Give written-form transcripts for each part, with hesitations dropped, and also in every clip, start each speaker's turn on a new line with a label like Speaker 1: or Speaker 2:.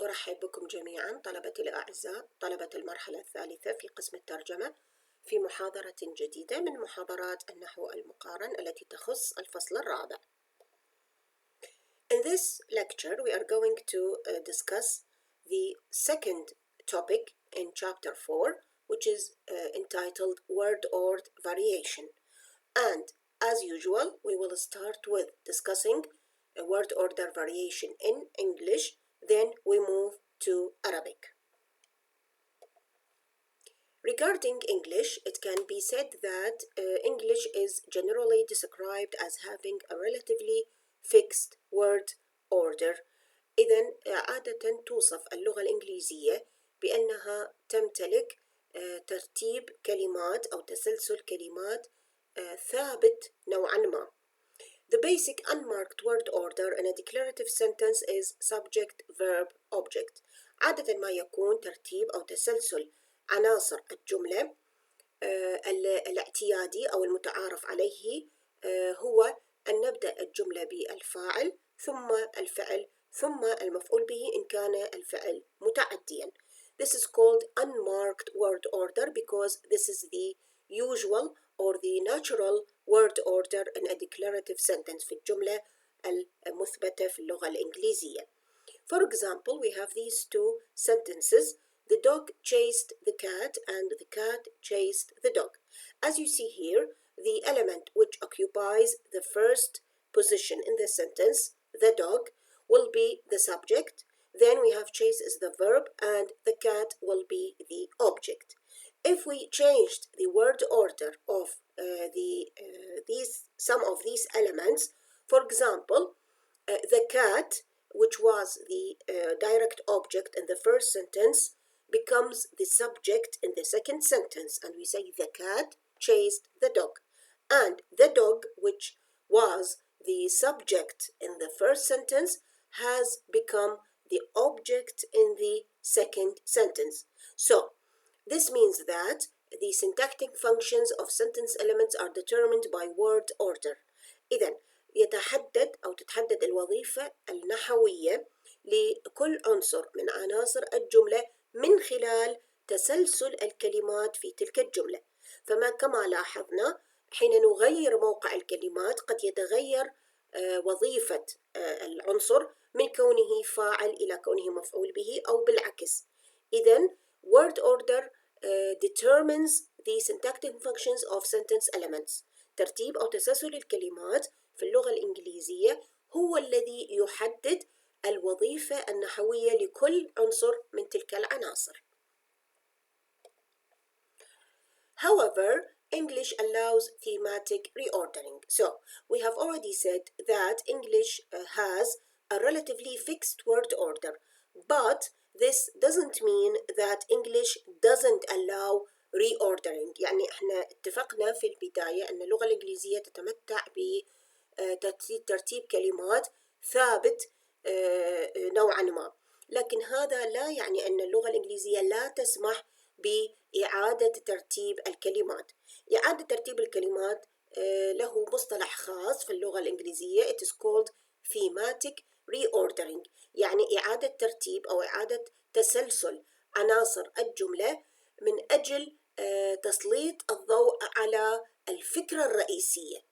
Speaker 1: أرحب بكم جميعا طلبتي الأعزاء طلبة المرحلة الثالثة في قسم الترجمة في محاضرة جديدة من محاضرات النحو المقارن التي تخص الفصل الرابع. In this lecture we are going to discuss the second topic in chapter 4, which is entitled Word Order Variation. And as usual we will start with discussing a word order variation in English. Then we move to Arabic. Regarding English, it can be said that English is generally described as having a relatively fixed word order. إذن عادة توصف اللغة الإنجليزية بأنها تمتلك ترتيب كلمات أو تسلسل كلمات ثابت نوعا ما. The basic unmarked word order in a declarative sentence is subject, verb, object. عادة ما يكون ترتيب أو تسلسل عناصر الجملة الاعتيادي أو المتعارف عليه هو أن نبدأ الجملة بالفاعل ثم الفعل ثم المفعول به إن كان الفعل متعديا. This is called unmarked word order because this is the usual or the natural word order in a declarative sentence في الجملة المثبتة في اللغة الإنجليزية. For example, we have these two sentences. The dog chased the cat and the cat chased the dog. As you see here, the element which occupies the first position in the sentence, the dog, will be the subject. Then we have chase as the verb and the cat will be the object. If we changed the word order of some of these elements, for example, the cat, which was the direct object in the first sentence, becomes the subject in the second sentence, and we say the cat chased the dog. And the dog, which was the subject in the first sentence, has become the object in the second sentence. So this means that the syntactic functions of sentence elements are determined by word order. إذن يتحدد أو تتحدد الوظيفة النحوية لكل عنصر من عناصر الجملة من خلال تسلسل الكلمات في تلك الجملة. كما لاحظنا حين نغير موقع الكلمات قد يتغير وظيفة العنصر من كونه فاعل إلى كونه مفعول به أو بالعكس. إذن word order determines the syntactic functions of sentence elements. ترتيب أو تسلسل الكلمات في اللغة الإنجليزية هو الذي يحدد الوظيفة النحوية لكل عنصر من تلك العناصر. However, English allows thematic reordering. So, we have already said that English has a relatively fixed word order, but this doesn't mean that English doesn't allow reordering. يعني احنا اتفقنا في البداية أن اللغة الإنجليزية تتمتع بترتيب كلمات ثابت نوعا ما، لكن هذا لا يعني أن اللغة الإنجليزية لا تسمح بإعادة ترتيب الكلمات. إعادة ترتيب الكلمات له مصطلح خاص في اللغة الإنجليزية. It is called thematic reordering، يعني إعادة ترتيب أو إعادة تسلسل عناصر الجملة من أجل تسليط الضوء على الفكرة الرئيسية.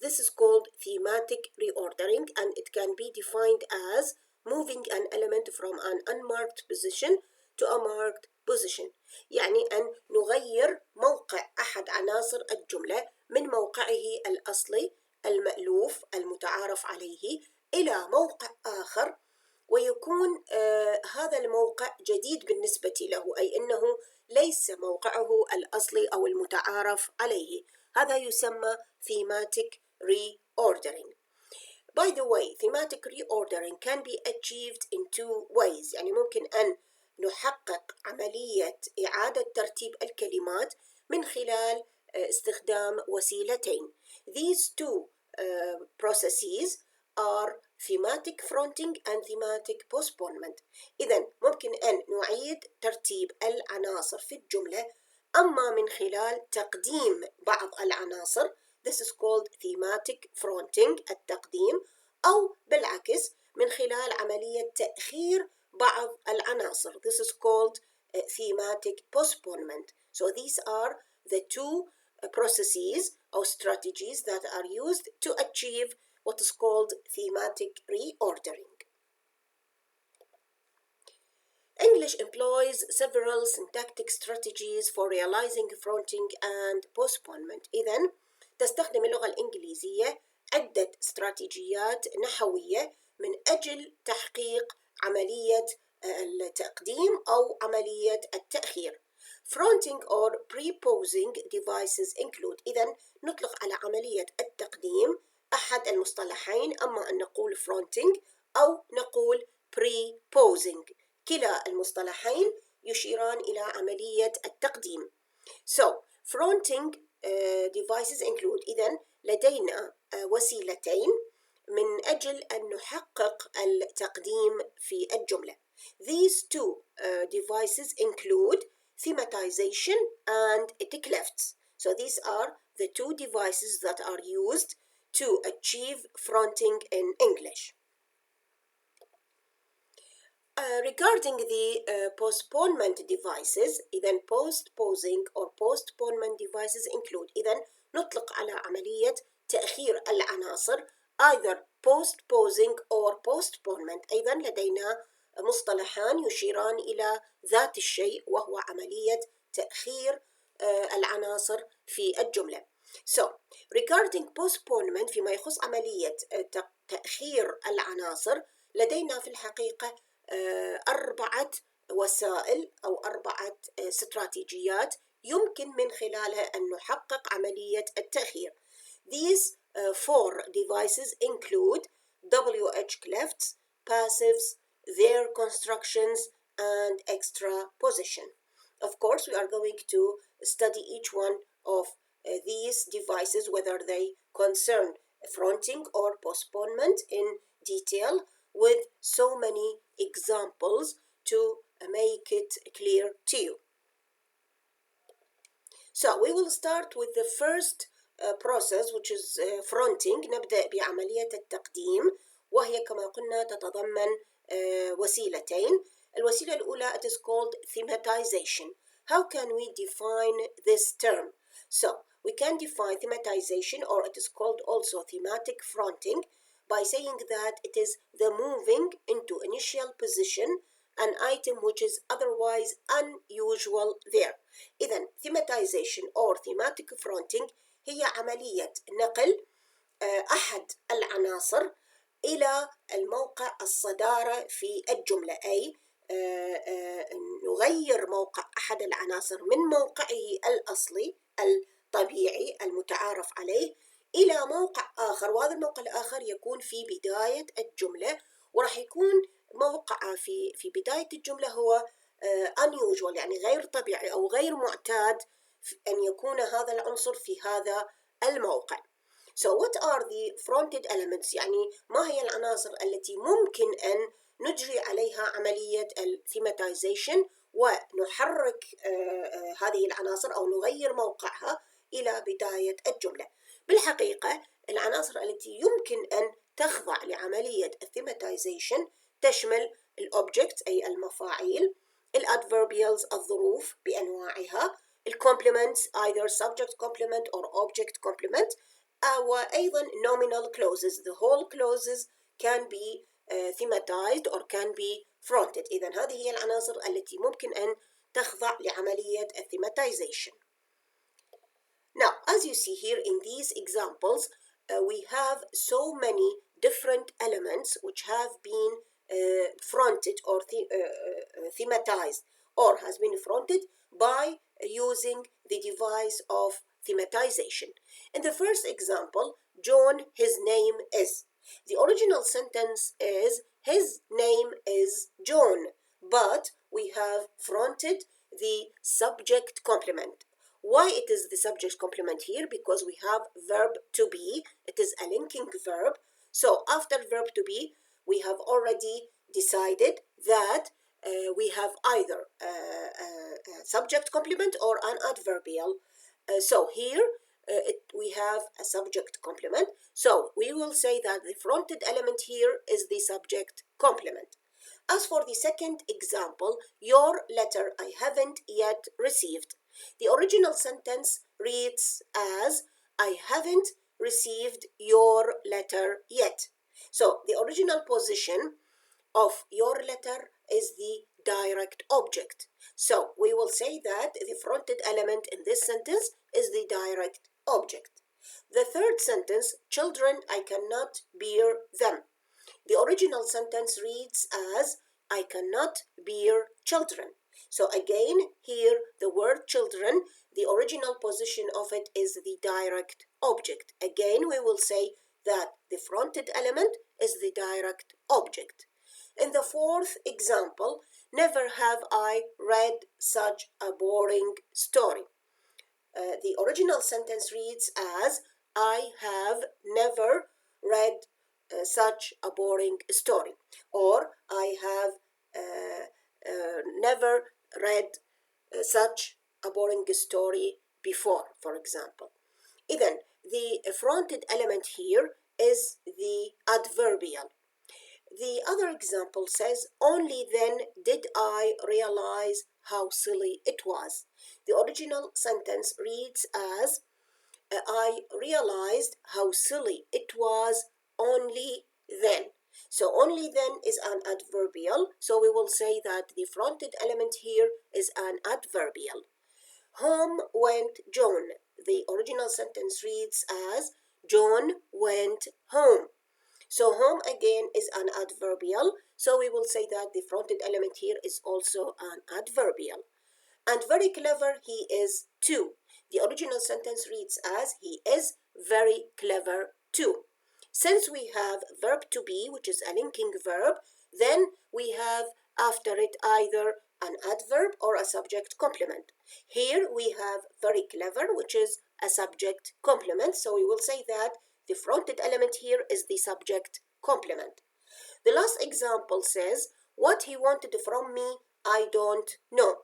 Speaker 1: This is called thematic reordering and it can be defined as moving an element from an unmarked position to a marked position. يعني أن نغير موقع أحد عناصر الجملة من موقعه الأصلي المألوف المتعارف عليه إلى موقع آخر، ويكون هذا الموقع جديد بالنسبة له، أي أنه ليس موقعه الأصلي أو المتعارف عليه. هذا يسمى thematic reordering. By the way, thematic reordering can be achieved in two ways. يعني ممكن أن نحقق عملية إعادة ترتيب الكلمات من خلال استخدام وسيلتين. These two processes are thematic fronting and thematic postponement. إذن ممكن أن نعيد ترتيب العناصر في الجملة أما من خلال تقديم بعض العناصر. This is called thematic fronting التقديم، أو بالعكس من خلال عملية تأخير بعض العناصر. This is called thematic postponement. So these are the two processes or strategies that are used to achieve what is called thematic reordering. English employs several syntactic strategies for realizing fronting and postponement. إذن تستخدم اللغة الإنجليزية عدة استراتيجيات نحوية من أجل تحقيق عملية التقديم أو عملية التأخير. Fronting or preposing devices include. إذن نطلق على عملية التقديم أحد المصطلحين، أما أن نقول fronting أو نقول preposing. كلا المصطلحين يشيران إلى عملية التقديم. So, fronting devices include. إذن لدينا وسيلتين من أجل أن نحقق التقديم في الجملة. These two devices include thematization and Wh-cleft. So these are the two devices that are used to achieve fronting in English. Regarding the postponement devices, إذن postposing or postponement devices include. إذن نطلق على عملية تأخير العناصر either postposing or postponement. أيضا لدينا مصطلحان يشيران إلى ذات الشيء وهو عملية تأخير العناصر في الجملة. So, regarding postponement فيما يخص عملية تأخير العناصر لدينا في الحقيقة 4 وسائل أو 4 استراتيجيات يمكن من خلالها أن نحقق عملية التأخير. These 4 devices include Wh-clefts, passives, their constructions, and extraposition. Of course, we are going to study each one of these devices, whether they concern fronting or postponement in detail, with so many examples to make it clear to you. So we will start with the first process, which is fronting. نبدأ بعملية التقديم، وهي كما قلنا تتضمن وسيلتين. الوسيلة الأولى it is called thematization. How can we define this term? So we can define thematization, or it is called also thematic fronting, by saying that it is the moving into initial position an item which is otherwise unusual there. إذن thematization or thematic fronting هي عملية نقل أحد العناصر إلى الموقع الصدارة في الجملة، أي نغير موقع أحد العناصر من موقعه الأصلي الطبيعي المتعارف عليه إلى موقع آخر، وهذا الموقع الآخر يكون في بداية الجملة، وراح يكون موقعه في بداية الجملة هو unusual، يعني غير طبيعي أو غير معتاد أن يكون هذا العنصر في هذا الموقع. So what are the fronted elements؟ يعني ما هي العناصر التي ممكن أن نجري عليها عملية الثيماتيزيشن ونحرك هذه العناصر أو نغير موقعها إلى بداية الجملة. بالحقيقة العناصر التي يمكن أن تخضع لعملية الثيماتيزيشن تشمل الأوبجكت أي المفاعيل، الأدفيربيالز الظروف بأنواعها، الكومبلمنتس either subject complement or object complement، وأيضا nominal clauses. The whole clauses can be thematized or can be fronted. إذن هذه هي العناصر التي ممكن أن تخضع لعملية الثيماتيزيشن. Now, as you see here in these examples, we have so many different elements which have been fronted or thematized or has been fronted by using the device of thematization. In the first example, John, his name is. The original sentence is, his name is John, but we have fronted the subject complement. Why it is the subject complement here? Because we have verb to be. It is a linking verb. So after verb to be, we have already decided that we have either a subject complement or an adverbial. So here we have a subject complement. So we will say that the fronted element here is the subject complement. As for the second example, your letter I haven't yet received. The original sentence reads as I haven't received your letter yet. So the original position of your letter is the direct object. So we will say that the fronted element in this sentence is the direct object. The third sentence, children, I cannot bear them. The original sentence reads as I cannot bear children. So again, here the word children, the original position of it is the direct object. Again, we will say that the fronted element is the direct object. In the fourth example, never have I read such a boring story. The original sentence reads as I have never read such a boring story, or I have never read such a boring story before, for example. Then the fronted element here is the adverbial. The other example says, only then did I realize how silly it was. The original sentence reads as, I realized how silly it was only then. So only then is an adverbial, so we will say that the fronted element here is an adverbial. Home went John. The original sentence reads as, John went home. So home again is an adverbial, so we will say that the fronted element here is also an adverbial. And very clever he is too. The original sentence reads as he is very clever too. Since we have verb to be, which is a linking verb, then we have after it either an adverb or a subject complement. Here we have very clever, which is a subject complement, so we will say that the fronted element here is the subject complement. The last example says, what he wanted from me, I don't know.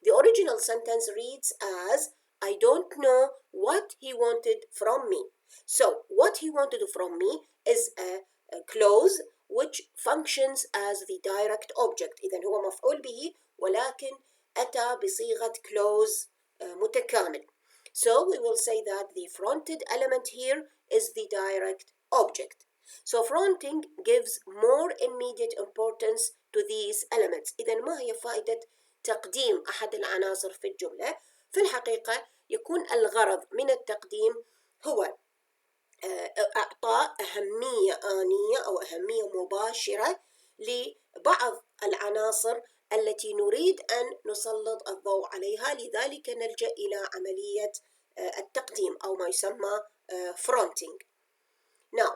Speaker 1: The original sentence reads as, I don't know what he wanted from me. So what he wanted from me is a clause which functions as the direct object. إذن هو مفعول به ولكن أتى بصيغة clause متكامل. So we will say that the fronted element here is the direct object. So fronting gives more immediate importance to these elements. إذن ما هي فائدة تقديم أحد العناصر في الجملة؟ في الحقيقة يكون الغرض من التقديم هو إعطاء أهمية آنية أو أهمية مباشرة لبعض العناصر التي نريد أن نسلط الضوء عليها، لذلك نلجأ إلى عملية التقديم أو ما يسمى fronting. Now,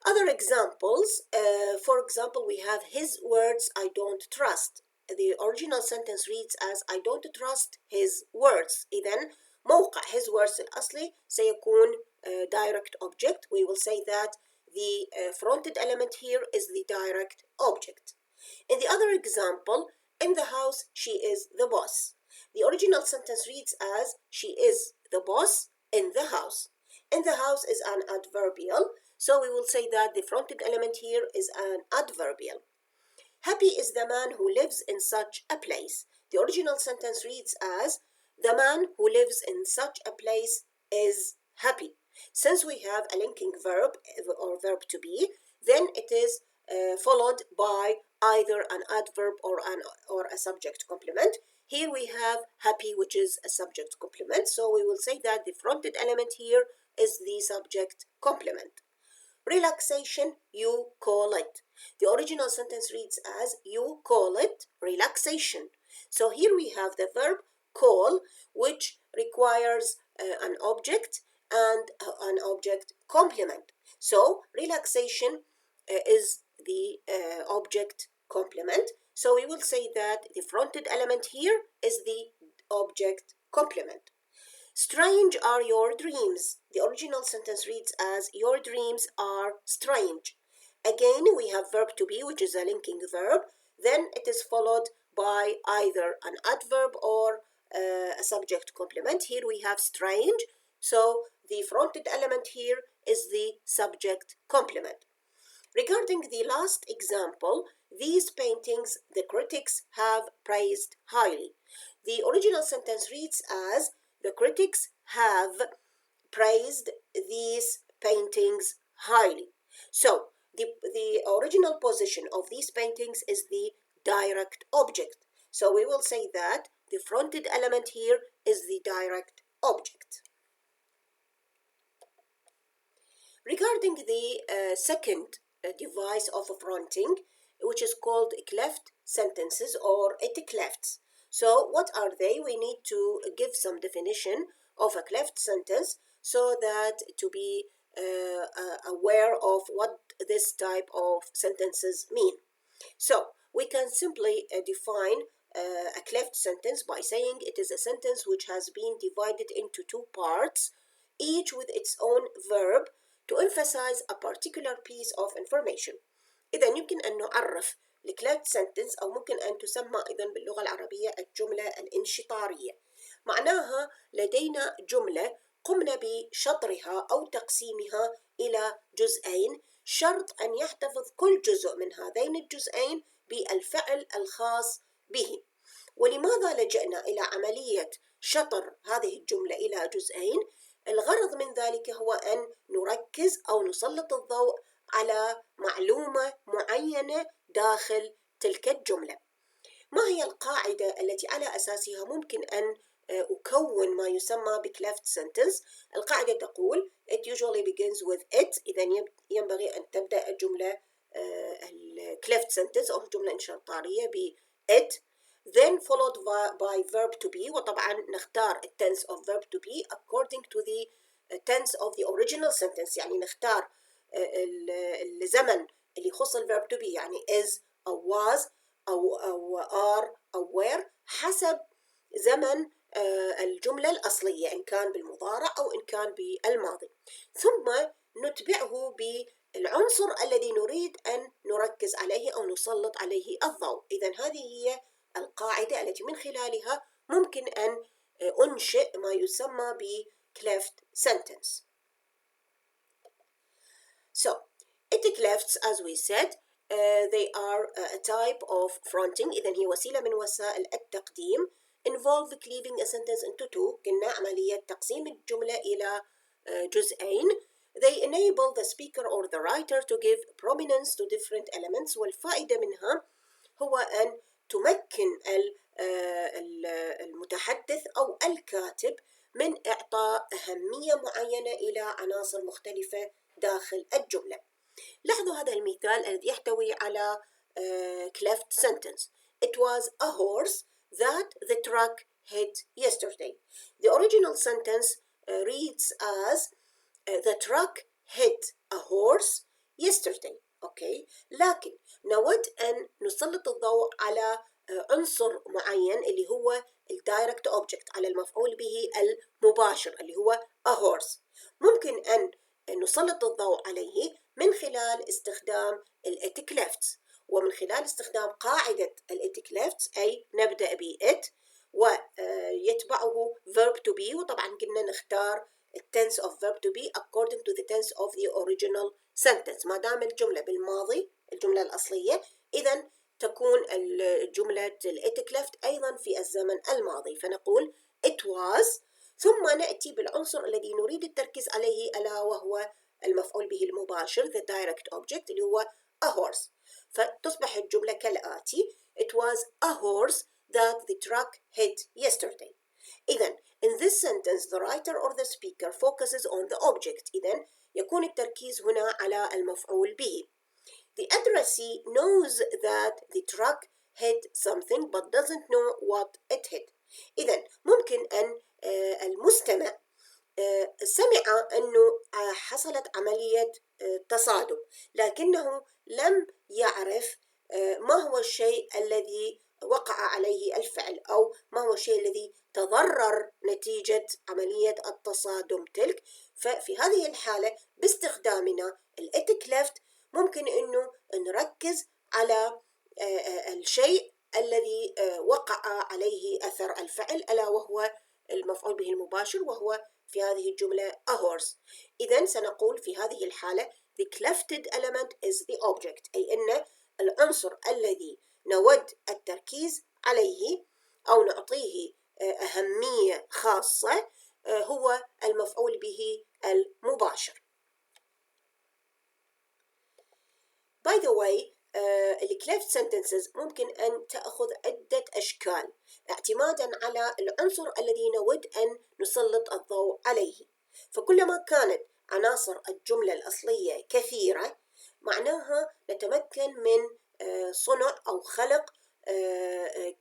Speaker 1: other examples, for example, we have his words I don't trust. The original sentence reads as I don't trust his words. إذن موقع his words الأصلي سيكون direct object. We will say that the fronted element here is the direct object. In the other example, in the house she is the boss. The original sentence reads as she is the boss in the house. In the house is an adverbial, so we will say that the fronted element here is an adverbial. Happy is the man who lives in such a place. The original sentence reads as the man who lives in such a place is happy. Since we have a linking verb or verb to be, then it is followed by either an adverb or a subject complement. Here we have happy, which is a subject complement, so we will say that the fronted element here is the subject complement. Relaxation, you call it. The original sentence reads as you call it relaxation. So here we have the verb call, which requires an object and an object complement. So relaxation is the object complement. So we will say that the fronted element here is the object complement. Strange are your dreams. The original sentence reads as your dreams are strange. Again, we have verb to be, which is a linking verb. Then it is followed by either an adverb or a subject complement. Here we have strange. So the fronted element here is the subject complement. Regarding the last example, these paintings the critics have praised highly. The original sentence reads as, the critics have praised these paintings highly. So, the original position of these paintings is the direct object. So we will say that the fronted element here is the direct object. Regarding the second device of fronting, which is called cleft sentences or Wh-clefts. So what are they? We need to give some definition of a cleft sentence so that to be aware of what this type of sentences mean. So we can simply define a cleft sentence by saying it is a sentence which has been divided into two parts, each with its own verb to emphasize a particular piece of information. إذا يمكن أن نعرف الكليفت sentence أو ممكن أن تسمى أيضا باللغة العربية الجملة الانشطارية. معناها لدينا جملة قمنا بشطرها أو تقسيمها إلى جزئين، شرط أن يحتفظ كل جزء من هذين الجزئين بالفعل الخاص به. ولماذا لجأنا إلى عملية شطر هذه الجملة إلى جزئين؟ الغرض من ذلك هو أن نركز أو نسلط الضوء على معلومة معينة داخل تلك الجملة. ما هي القاعدة التي على أساسها ممكن أن أكون ما يسمى بcleft sentence؟ القاعدة تقول it usually begins with it. إذا ينبغي أن تبدأ الجملة الcleft sentence أو الجملة الانشطارية ب it, then followed by verb to be. وطبعا نختار tense of verb to be according to the tense of the original sentence. يعني نختار الزمن اللي يخص الverb to be، يعني is أو was أو are أو were حسب زمن الجملة الأصلية، إن كان بالمضارع أو إن كان بالماضي. ثم نتبعه بالعنصر الذي نريد أن نركز عليه أو نسلط عليه الضوء. إذن هذه هي القاعدة التي من خلالها ممكن أن أنشئ ما يسمى بcleft sentence. So, Wh-clefts, as we said, they are a type of fronting. إذن هي وسيلة من وسائل التقديم involve cleaving a sentence into two. كنا عملية تقسيم الجملة إلى جزئين. They enable the speaker or the writer to give prominence to different elements. والفائدة منها هو أن تمكن المتحدث أو الكاتب من إعطاء أهمية معينة إلى عناصر مختلفة داخل الجملة. لاحظوا هذا المثال الذي يحتوي على cleft sentence. It was a horse that the truck hit yesterday. The original sentence reads as the truck hit a horse yesterday. Okay. لكن نود أن نسلط الضوء على عنصر معين اللي هو الدايركت object، على المفعول به المباشر اللي هو a horse. ممكن أن نسلط الضوء عليه من خلال استخدام Wh-clefts، ومن خلال استخدام قاعدة Wh-clefts، أي نبدأ ب it ويتبعه verb to be. وطبعا قلنا نختار tense of verb to be according to the tense of the original sentence. ما دام الجملة بالماضي الجملة الأصلية، إذن تكون الجملة Wh-cleft أيضا في الزمن الماضي، فنقول it was، ثم نأتي بالعنصر الذي نريد التركيز عليه ألا وهو المفعول به المباشر the direct object اللي هو a horse. فتصبح الجملة كالآتي: It was a horse that the truck hit yesterday. إذن in this sentence the writer or the speaker focuses on the object. إذن يكون التركيز هنا على المفعول به. The addressee knows that the truck hit something but doesn't know what it hit. إذن ممكن أن المستمع سمع أنه حصلت عملية تصادم، لكنه لم يعرف ما هو الشيء الذي وقع عليه الفعل أو ما هو الشيء الذي تضرر نتيجة عملية التصادم تلك. ففي هذه الحالة باستخدامنا Wh-cleft ممكن أنه نركز على الشيء الذي وقع عليه أثر الفعل ألا وهو المفعول به المباشر، وهو في هذه الجملة a horse. إذن سنقول في هذه الحالة the clefted element is the object، أي أن العنصر الذي نود التركيز عليه أو نعطيه أهمية خاصة هو المفعول به المباشر. By the way, الcleft sentences ممكن أن تأخذ عدة أشكال اعتمادا على العنصر الذي نود أن نسلط الضوء عليه. فكلما كانت عناصر الجملة الأصلية كثيرة معناها نتمكن من صنع أو خلق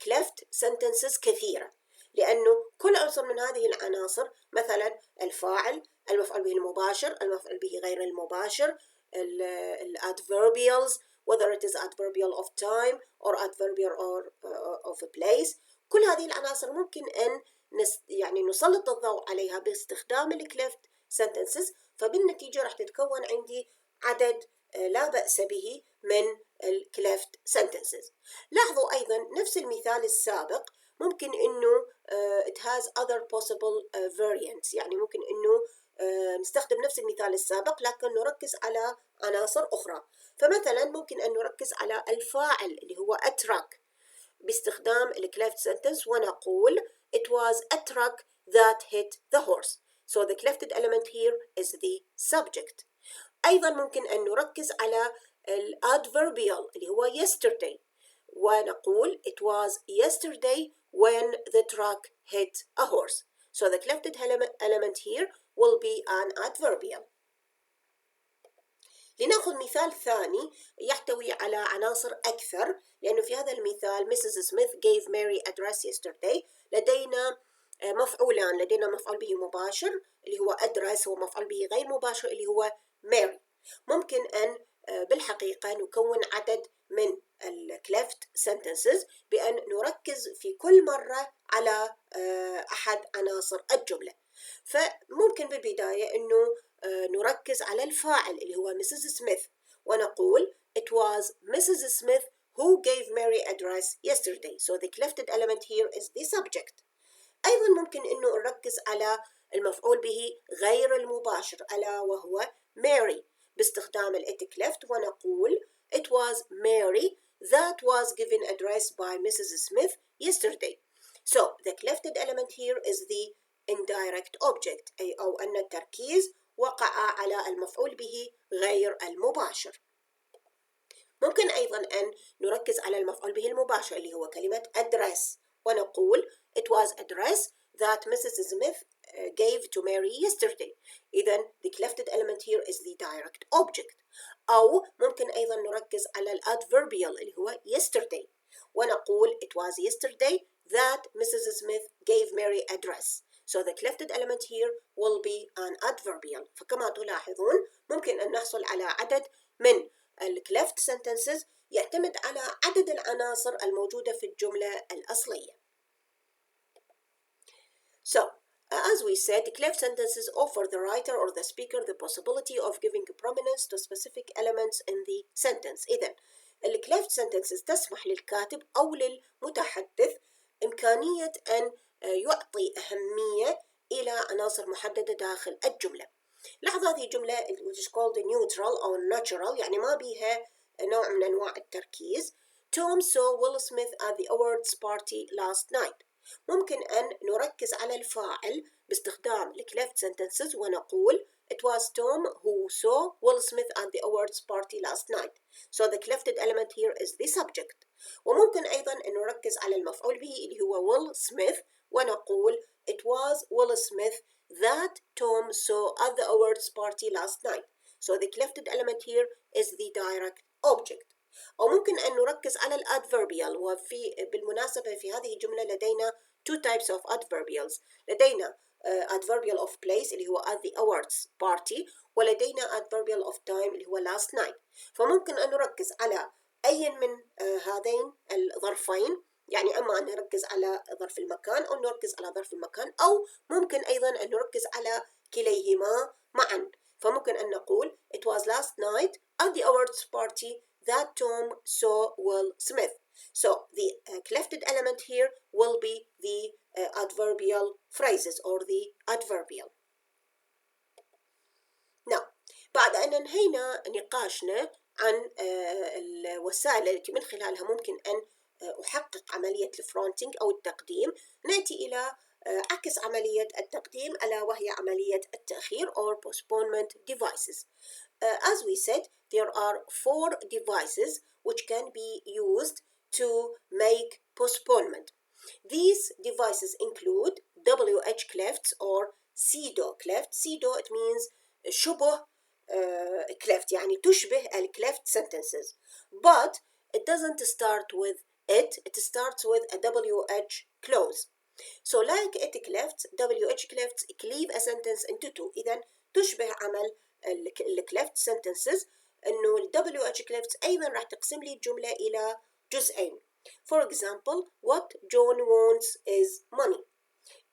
Speaker 1: cleft sentences كثيرة، لأنه كل عنصر من هذه العناصر مثلا الفاعل، المفعول به المباشر، المفعول به غير المباشر، adverbials whether it is adverbial of time or adverbial of a place، كل هذه العناصر ممكن أن يعني نسلط الضوء عليها باستخدام الكليفت sentences، فبالنتيجة راح تتكون عندي عدد لا بأس به من الكليفت sentences. لاحظوا أيضا نفس المثال السابق ممكن إنه it has other possible variants، يعني ممكن إنه نستخدم نفس المثال السابق لكن نركز على عناصر أخرى. فمثلا ممكن أن نركز على الفاعل اللي هو a truck باستخدام الcleft sentence ونقول it was a truck that hit the horse. So the clefted element here is the subject. أيضا ممكن أن نركز على adverbial اللي هو yesterday ونقول it was yesterday when the truck hit a horse. So the clefted element here will be an adverbial. لنأخذ مثال ثاني يحتوي على عناصر أكثر، لأنه في هذا المثال Mrs. Smith gave Mary a dress yesterday. لدينا مفعولان، لدينا مفعول به مباشر اللي هو address ومفعول به غير مباشر اللي هو Mary. ممكن أن بالحقيقة نكون عدد من الcleft sentences بأن نركز في كل مرة على أحد عناصر الجملة. فممكن بالبداية أنه نركز على الفاعل اللي هو Mrs. Smith ونقول it was Mrs. Smith who gave Mary a dress yesterday. So the clefted element here is the subject. أيضا ممكن أنه نركز على المفعول به غير المباشر ألا وهو Mary باستخدام الcleft ونقول it was Mary that was given a dress by Mrs. Smith yesterday. So the clefted element here is the indirect object، أي أو أن التركيز وقع على المفعول به غير المباشر. ممكن أيضا أن نركز على المفعول به المباشر اللي هو كلمة address ونقول it was a dress that Mrs. Smith gave to Mary yesterday. إذن the clefted element here is the direct object. أو ممكن أيضا نركز على adverbial اللي هو yesterday ونقول it was yesterday that Mrs. Smith gave Mary a dress. So the clefted element here will be an adverbial. فكما تلاحظون ممكن أن نحصل على عدد من الcleft sentences يعتمد على عدد العناصر الموجودة في الجملة الأصلية. So, as we said, cleft sentences offer the writer or the speaker the possibility of giving prominence to specific elements in the sentence. إذن الcleft sentences تسمح للكاتب أو للمتحدث إمكانية أن يعطي أهمية إلى عناصر محددة داخل الجملة. لاحظ هذه الجملة which is called neutral أو natural، يعني ما بيها نوع من أنواع التركيز. Tom saw Will Smith at the awards party last night. ممكن أن نركز على الفاعل باستخدام الcleft sentences ونقول it was Tom who saw Will Smith at the awards party last night. So the clefted element here is the subject. وممكن أيضا أن نركز على المفعول به اللي هو Will Smith ونقول it was Will Smith that Tom saw at the awards party last night. So the clefted element here is the direct object. أو ممكن أن نركز على الadverbial، وفي بالمناسبة في هذه الجملة لدينا two types of adverbials. لدينا adverbial of place اللي هو at the awards party، ولدينا adverbial of time اللي هو last night. فممكن أن نركز على أي من هذين الظرفين، يعني أما أن نركز على ظرف المكان أو نركز على ظرف المكان، أو ممكن أيضا أن نركز على كليهما معا. فممكن أن نقول it was last night at the awards party that Tom saw Will Smith. So the clefted element here will be the adverbial phrases or the adverbial. Now, بعد أن انهينا نقاشنا عن الوسائل التي من خلالها ممكن أن أحقق عملية الفرونتينج أو التقديم، نأتي إلى عكس عملية التقديم ألا وهي عملية التأخير or postponement devices. As we said, there are 4 devices which can be used to make postponement. These devices include Wh-clefts or pseudo-cleft. Pseudo, it means شبه cleft, يعني تشبه cleft sentences, but it doesn't start with it starts with a WH clause. So like it clefts, WH clefts cleave a sentence into 2. إذن تشبه عمل cleft sentences، إنه WH clefts أيضا راح تقسم لي الجملة إلى جزئين. For example, what John wants is money.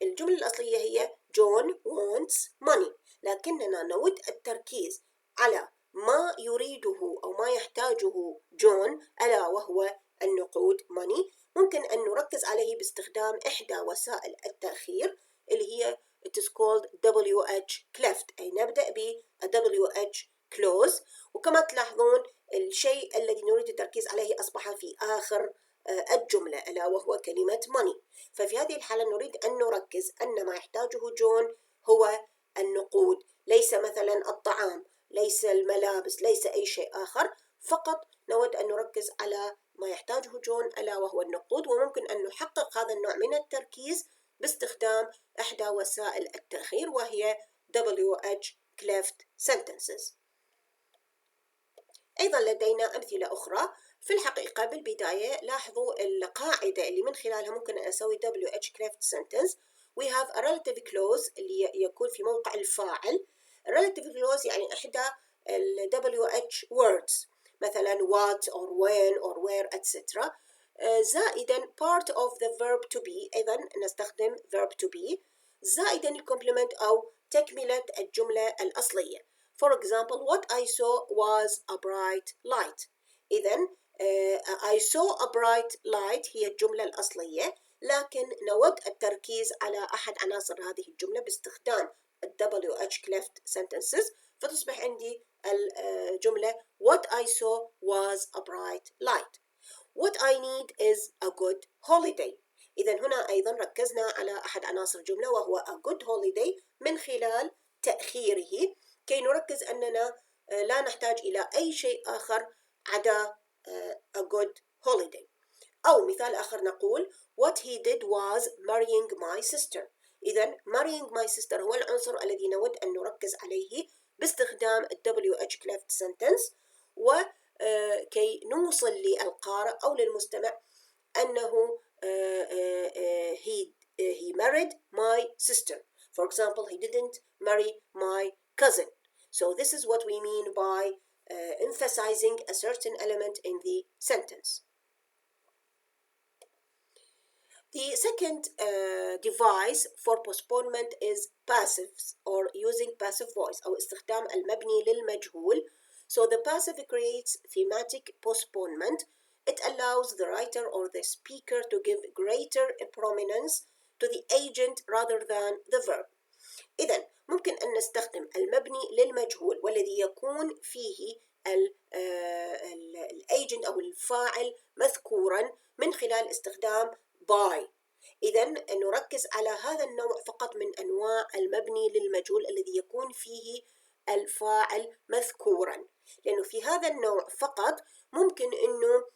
Speaker 1: الجملة الأصلية هي John wants money، لكننا نود التركيز على ما يريده أو ما يحتاجه جون ألا وهو النقود money. ممكن أن نركز عليه باستخدام إحدى وسائل التأخير اللي هي it is called Wh-cleft، أي نبدأ ب WH clause، وكما تلاحظون الشيء الذي نريد التركيز عليه أصبح في آخر الجملة ألا وهو كلمة money. ففي هذه الحالة نريد أن نركز أن ما يحتاجه جون هو النقود، ليس مثلا الطعام، ليس الملابس، ليس أي شيء آخر، فقط نود أن نركز على ما يحتاجه جون ألا وهو النقود. وممكن أن نحقق هذا النوع من التركيز باستخدام إحدى وسائل التأخير وهي Wh-cleft sentences. أيضا لدينا أمثلة أخرى. في الحقيقة بالبداية لاحظوا القاعدة اللي من خلالها ممكن أن أسوي Wh-cleft sentence. We have a relative clause اللي يكون في موقع الفاعل. relative clause يعني إحدى ال WH words، مثلا what or when or where etc. زائدا part of the verb to be، أيضا نستخدم verb to be، زائدا الكومبلمنت أو تكملة الجملة الأصلية. For example, what I saw was a bright light. إذن I saw a bright light هي الجملة الأصلية، لكن نود التركيز على أحد عناصر هذه الجملة باستخدام Wh-cleft sentences، فتصبح عندي الجملة What I saw was a bright light. What I need is a good holiday. إذن هنا أيضا ركزنا على أحد عناصر الجملة وهو a good holiday من خلال تأخيره، كي نركز أننا لا نحتاج إلى أي شيء آخر عدا a good holiday. أو مثال آخر نقول what he did was marrying my sister. إذن marrying my sister هو العنصر الذي نود أن نركز عليه باستخدام Wh-cleft sentence، وكي نوصل للقارئ أو للمستمع أنه he married my sister. For example, he didn't marry my cousin. So this is what we mean by emphasizing a certain element in the sentence. The second device for postponement is passives or using passive voice أو استخدام المبني للمجهول. So the passive creates thematic postponement. It allows the writer or the speaker to give greater prominence to the agent rather than the verb. إذن ممكن أن نستخدم المبني للمجهول والذي يكون فيه الagent أو الفاعل مذكورا من خلال استخدام by. إذن نركز على هذا النوع فقط من أنواع المبني للمجهول الذي يكون فيه الفاعل مذكورا، لأنه في هذا النوع فقط ممكن أنه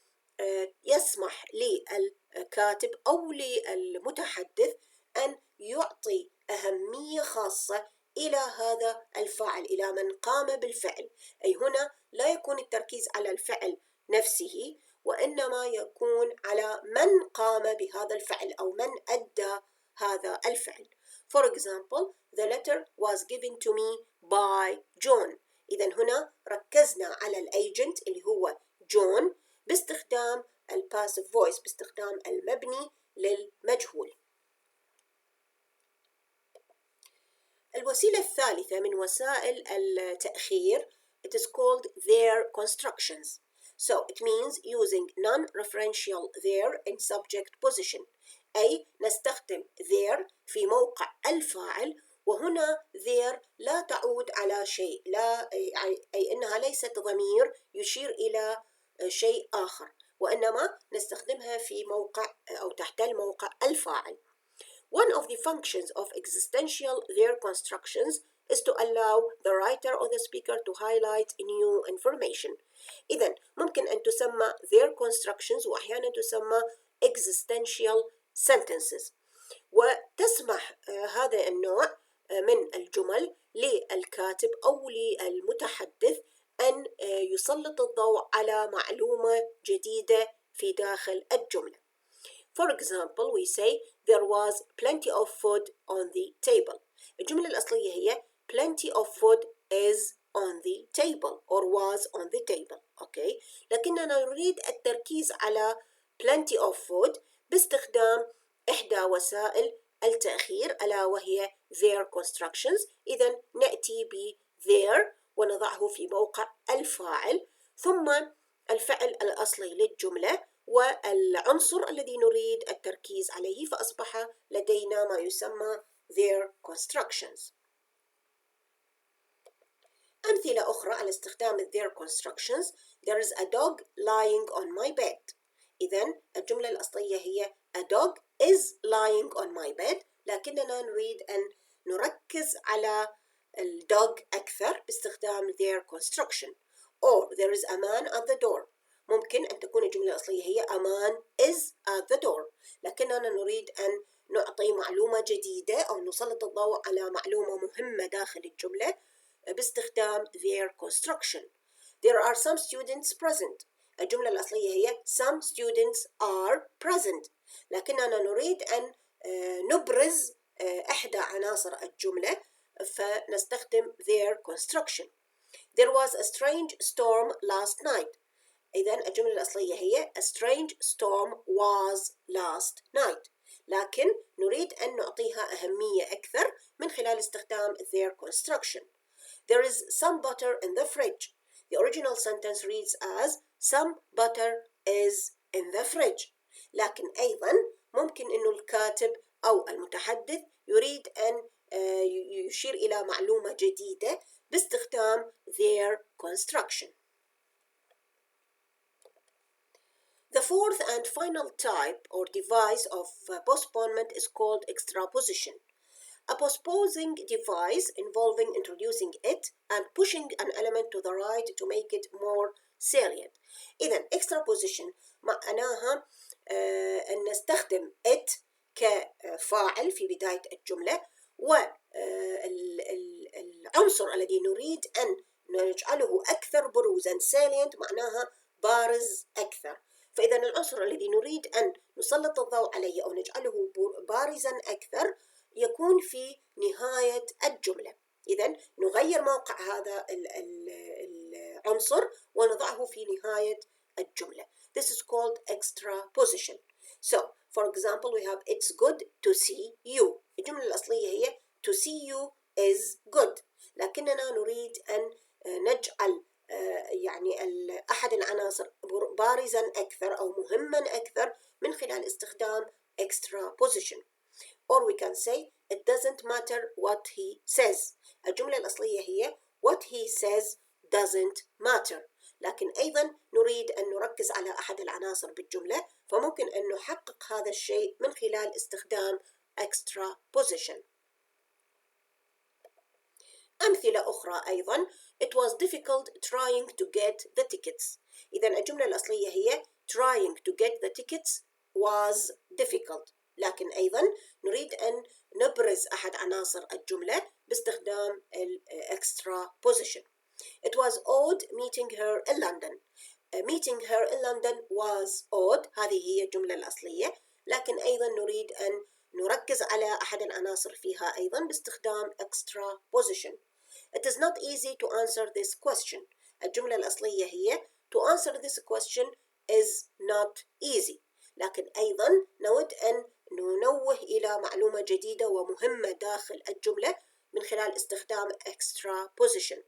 Speaker 1: يسمح للكاتب أو للمتحدث أن يعطي أهمية خاصة إلى هذا الفاعل، إلى من قام بالفعل. أي هنا لا يكون التركيز على الفعل نفسه، وإنما يكون على من قام بهذا الفعل أو من أدى هذا الفعل. For example, the letter was given to me by John. إذن هنا ركزنا على الagent اللي هو جون باستخدام الباسيف voice، باستخدام المبني للمجهول. الوسيلة الثالثة من وسائل التأخير it is called their constructions. So it means using non-referential there in subject position، أي نستخدم there في موقع الفاعل وهنا there لا تعود على شيء، لا أي أنها ليست ضمير يشير إلى شيء آخر، وإنما نستخدمها في موقع أو تحتل موقع الفاعل. One of the functions of existential there constructions is to allow the writer or the speaker to highlight new information. إذن ممكن أن تسمى there constructions وأحيانا تسمى existential sentences، وتسمح هذا النوع من الجمل للكاتب أو للمتحدث أن يسلط الضوء على معلومة جديدة في داخل الجملة. For example, we say there was plenty of food on the table. الجملة الأصلية هي plenty of food is on the table or was on the table. أوكي، لكننا نريد التركيز على plenty of food باستخدام إحدى وسائل التأخير ألا وهي their constructions. إذن نأتي ب there ونضعه في موقع الفاعل ثم الفعل الأصلي للجملة والعنصر الذي نريد التركيز عليه، فأصبح لدينا ما يسمى their constructions. أمثلة أخرى على استخدام their constructions. There is a dog lying on my bed. إذن الجملة الأصلية هي a dog is lying on my bed، لكننا نريد أن نركز على الدوغ أكثر باستخدام their construction. Or there is a man at the door. ممكن أن تكون الجملة الأصلية هي a man is at the door، لكننا نريد أن نعطي معلومة جديدة أو نسلط الضوء على معلومة مهمة داخل الجملة باستخدام their construction. There are some students present. الجملة الأصلية هي some students are present، لكننا نريد أن نبرز إحدى عناصر الجملة فنستخدم their construction. There was a strange storm last night. إذن الجملة الأصلية هي a strange storm was last night، لكن نريد أن نعطيها أهمية أكثر من خلال استخدام their construction. There is some butter in the fridge. The original sentence reads as some butter is in the fridge، لكن أيضا ممكن أن الكاتب أو المتحدث يريد أن يشير إلى معلومة جديدة باستخدام their construction. The fourth and final type or device of postponement is called extraposition. A postposing device involving introducing it and pushing an element to the right to make it more salient. إذن extraposition معناها أن نستخدم it كفاعل في بداية الجملة، والعنصر الذي نريد أن نجعله أكثر بروزاً salient معناها بارز أكثر. فإذا العنصر الذي نريد أن نسلط الضوء عليه أو نجعله بارزاً أكثر يكون في نهاية الجملة. إذن نغير موقع هذا العنصر ونضعه في نهاية الجملة. This is called extraposition. So, for example, we have it's good to see you. الجملة الأصلية هي to see you is good، لكننا نريد أن نجعل يعني أحد العناصر بارزاً أكثر أو مهماً أكثر من خلال استخدام extraposition. Or we can say it doesn't matter what he says. الجملة الأصلية هي what he says doesn't matter، لكن أيضاً نريد أن نركز على أحد العناصر بالجملة، فممكن أن نحقق هذا الشيء من خلال استخدام extraposition. أمثلة أخرى أيضاً it was difficult trying to get the tickets. إذا الجملة الأصلية هي trying to get the tickets was difficult، لكن أيضاً نريد أن نبرز أحد عناصر الجملة باستخدام extraposition. It was odd meeting her in London. Meeting her in London was odd، هذه هي الجملة الأصلية، لكن أيضاً نريد أن نركز على أحد العناصر فيها أيضاً باستخدام extraposition. It is not easy to answer this question. الجملة الأصلية هي to answer this question is not easy، لكن أيضاً نود أن ننوه إلى معلومة جديدة ومهمة داخل الجملة من خلال استخدام extraposition.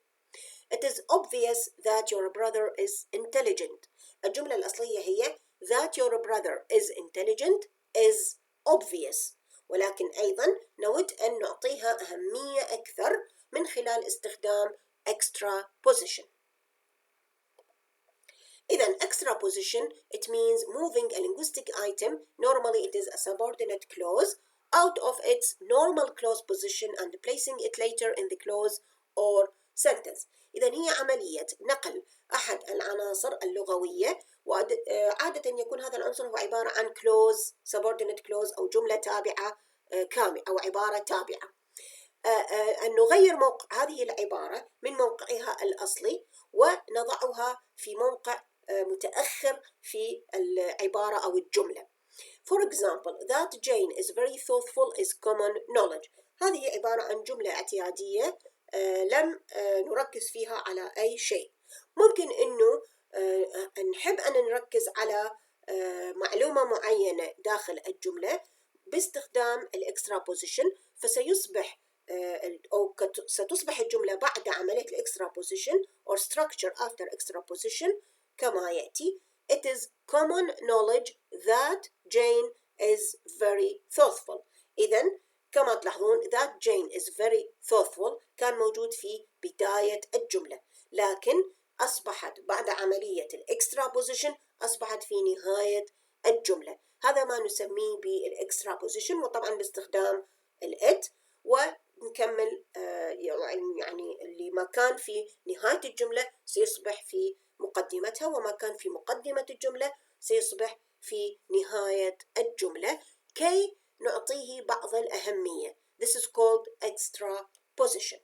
Speaker 1: It is obvious that your brother is intelligent. الجملة الأصلية هي that your brother is intelligent is obvious، ولكن أيضا نود أن نعطيها أهمية أكثر من خلال استخدام Extraposition. إذن Extraposition, it means moving a linguistic item, normally it is a subordinate clause, out of its normal clause position and placing it later in the clause or sentence. إذن هي عملية نقل أحد العناصر اللغوية، وعادة يكون هذا العنصر هو عبارة عن clause, subordinate clause أو جملة تابعة كاملة أو عبارة تابعة. أن نغير موقع هذه العبارة من موقعها الأصلي ونضعها في موقع متأخر في العبارة أو الجملة. For example, that Jane is very thoughtful is common knowledge. هذه عبارة عن جملة اعتيادية لم نركز فيها على أي شيء. ممكن إنه نحب أن نركز على معلومة معينة داخل الجملة باستخدام الإكسترابوزيشن، فسيصبح أو ستصبح الجملة بعد عملية الإكسترابوزيشن or structure after extraposition كما يأتي: It is common knowledge that Jane is very thoughtful. إذن كما تلاحظون that Jane is very thoughtful كان موجود في بداية الجملة، لكن أصبحت بعد عملية الإكسترابوزيشن أصبحت في نهاية الجملة. هذا ما نسميه بالإكسترابوزيشن، وطبعا باستخدام الإت، ونكمل يعني اللي ما كان في نهاية الجملة سيصبح في مقدمتها، وما كان في مقدمة الجملة سيصبح في نهاية الجملة كي نعطيه بعض الأهمية. This is called extraposition.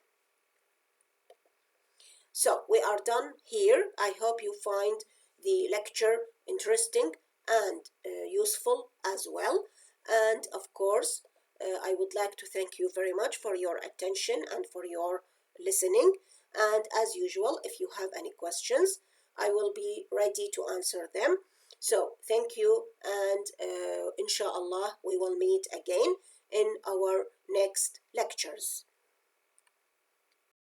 Speaker 1: So we are done here. I hope you find the lecture interesting and useful as well. And of course, I would like to thank you very much for your attention and for your listening. And as usual, if you have any questions, I will be ready to answer them. So thank you, and inshallah we will meet again in our next lectures.